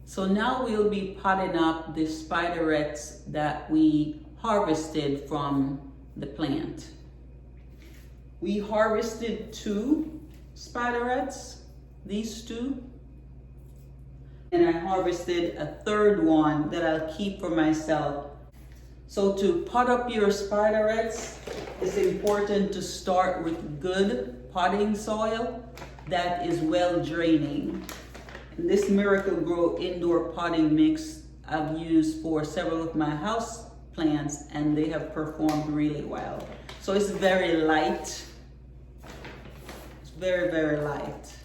So now we'll be potting up the spiderets that we harvested from the plant. We harvested 2 spiderets, these 2. And I harvested a 3rd one that I'll keep for myself. So to pot up your spiderets, it's important to start with good potting soil that is well draining. And this Miracle Grow indoor potting mix I've used for several of my house plants, and they have performed really well. So it's very light. It's very, very light.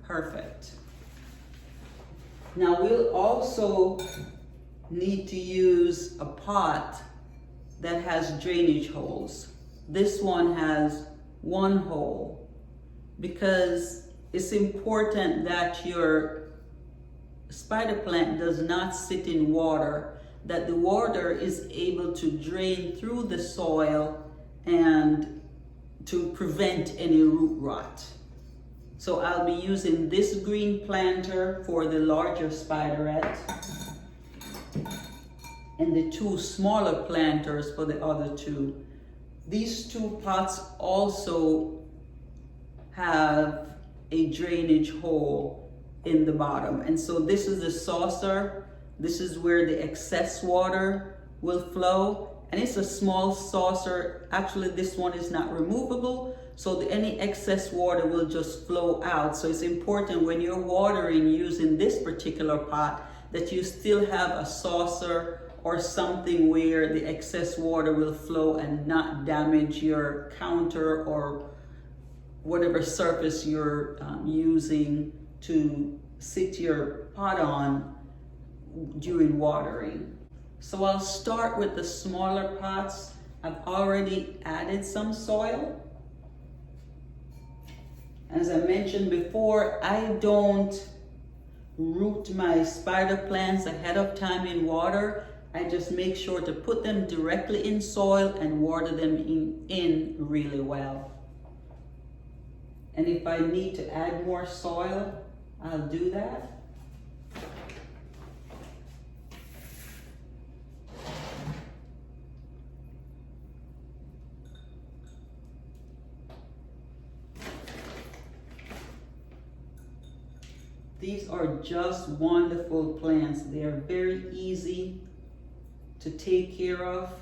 Perfect. Now we'll also need to use a pot that has drainage holes. This one has 1 hole because it's important that your spider plant does not sit in water, that the water is able to drain through the soil and to prevent any root rot. So I'll be using this green planter for the larger spideret and the 2 smaller planters for the other 2. These 2 pots also have a drainage hole in the bottom. And so this is the saucer. This is where the excess water will flow. And it's a small saucer. Actually, this one is not removable. So any excess water will just flow out. So it's important when you're watering using this particular pot that you still have a saucer or something where the excess water will flow and not damage your counter or whatever surface you're using to sit your pot on during watering. So I'll start with the smaller pots. I've already added some soil. As I mentioned before, I don't root my spider plants ahead of time in water. I just make sure to put them directly in soil and water them in really well. And if I need to add more soil, I'll do that. These are just wonderful plants. They are very easy to take care of.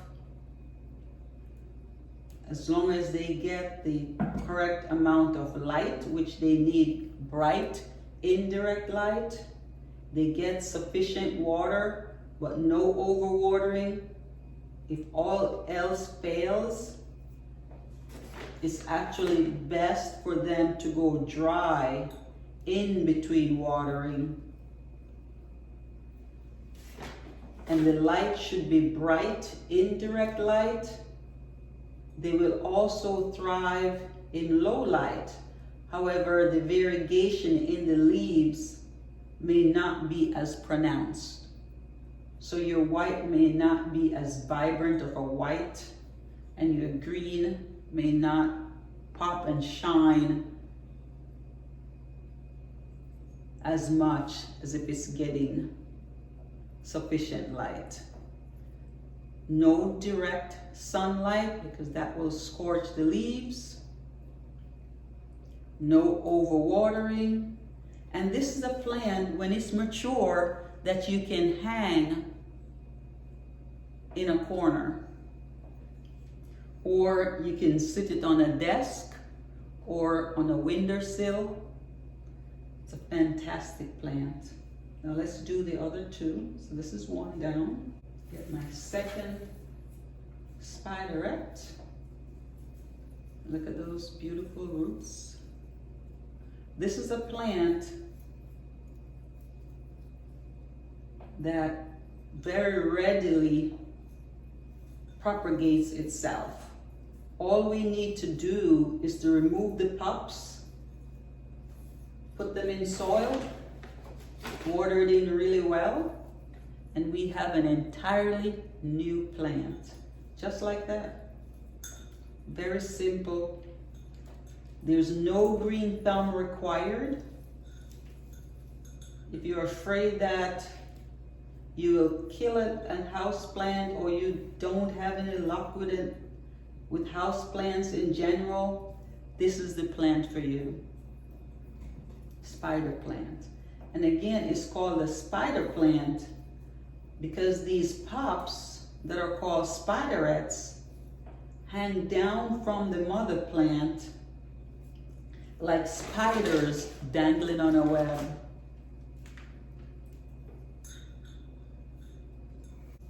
As long as they get the correct amount of light, which they need bright, indirect light. They get sufficient water, but no overwatering. If all else fails, it's actually best for them to go dry in between watering. And the light should be bright, indirect light. They will also thrive in low light. However, the variegation in the leaves may not be as pronounced. So your white may not be as vibrant of a white, and your green may not pop and shine as much as if it's getting sufficient light. No direct sunlight because that will scorch the leaves. No overwatering. And this is a plant, when it's mature, that you can hang in a corner. Or you can sit it on a desk or on a windowsill. It's a fantastic plant. Now let's do the other 2. So this is one down. Get my second spideret. Look at those beautiful roots. This is a plant that very readily propagates itself. All we need to do is to remove the pups, put them in soil, water it in really well, and we have an entirely new plant. Just like that. Very simple. There's no green thumb required. if you're afraid that you will kill a house plant, or you don't have any luck with it, with house plants in general, this is the plant for you. Spider plant. And again, it's called a spider plant because these pops that are called spiderets hang down from the mother plant like spiders dangling on a web.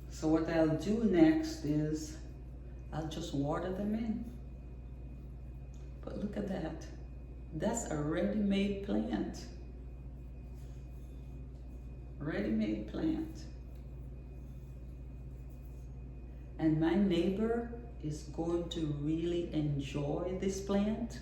So what I'll do next is I'll just water them in. But look at that. That's a ready-made plant. Ready-made plant. And my neighbor is going to really enjoy this plant.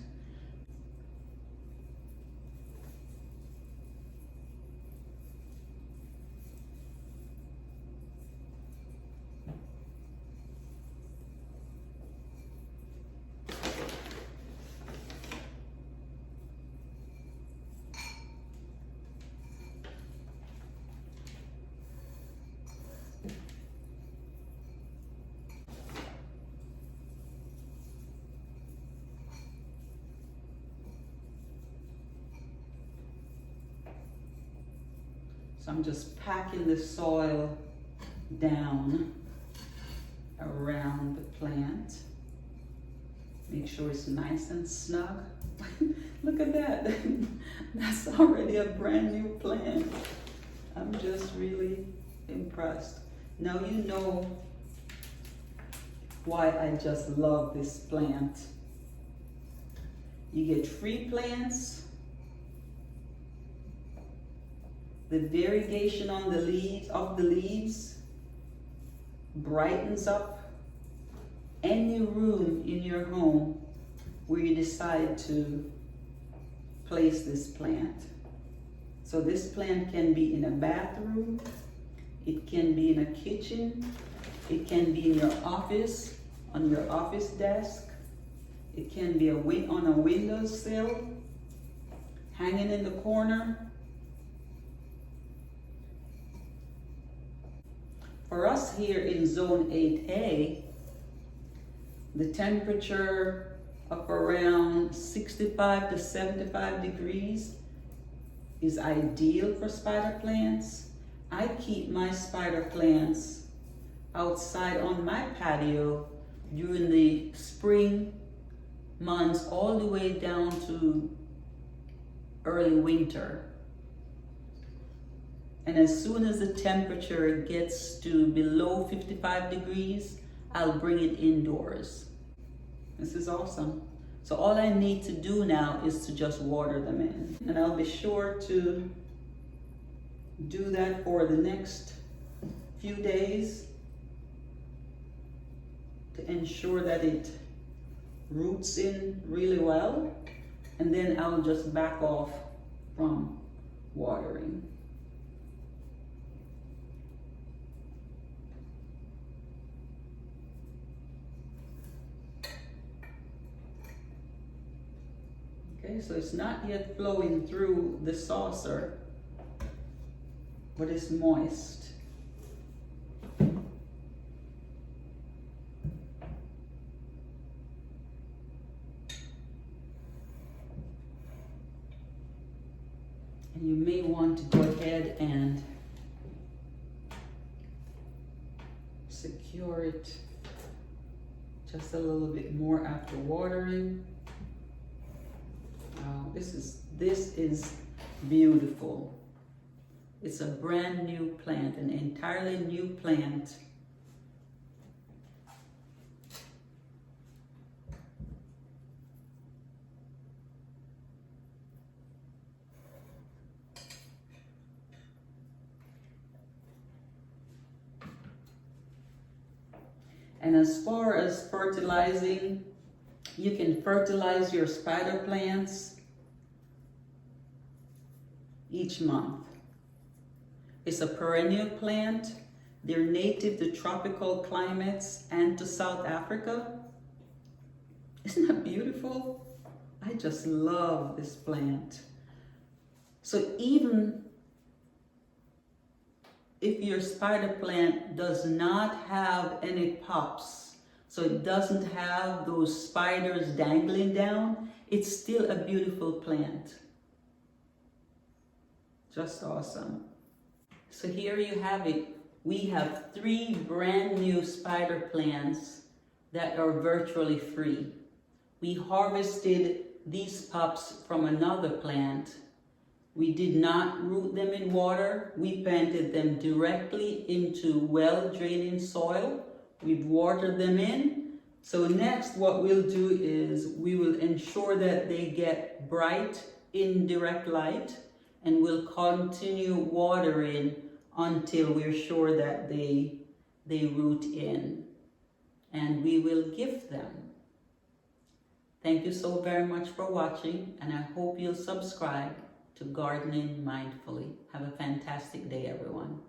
So I'm just packing the soil down around the plant. Make sure it's nice and snug. Look at that. That's already a brand new plant. I'm just really impressed. Now you know why I just love this plant. You get free plants. The variegation on the leaves brightens up any room in your home where you decide to place this plant. So this plant can be in a bathroom, it can be in a kitchen, it can be in your office, on your office desk, it can be on a windowsill, hanging in the corner. For us here in Zone 8A, the temperature of around 65 to 75 degrees is ideal for spider plants. I keep my spider plants outside on my patio during the spring months all the way down to early winter. And as soon as the temperature gets to below 55 degrees, I'll bring it indoors. This is awesome. So all I need to do now is to just water them in. And I'll be sure to do that for the next few days to ensure that it roots in really well. And then I'll just back off from watering. Okay, so it's not yet flowing through the saucer, but it's moist. And you may want to go ahead and secure it just a little bit more after watering. Wow, this is beautiful. It's a brand new plant, an entirely new plant. And as far as fertilizing, you can fertilize your spider plants each month. It's a perennial plant. They're native to tropical climates and to South Africa. Isn't that beautiful? I just love this plant. So even if your spider plant does not have any pops, so it doesn't have those spiders dangling down, it's still a beautiful plant. Just awesome. So here you have it. We have 3 brand new spider plants that are virtually free. We harvested these pups from another plant. We did not root them in water. We planted them directly into well-draining soil. We've watered them in. So next what we'll do is we will ensure that they get bright indirect light, and we'll continue watering until we're sure that they root in, and we will gift them. Thank you so very much for watching, and I hope you'll subscribe to Gardening Mindfully. Have a fantastic day, everyone.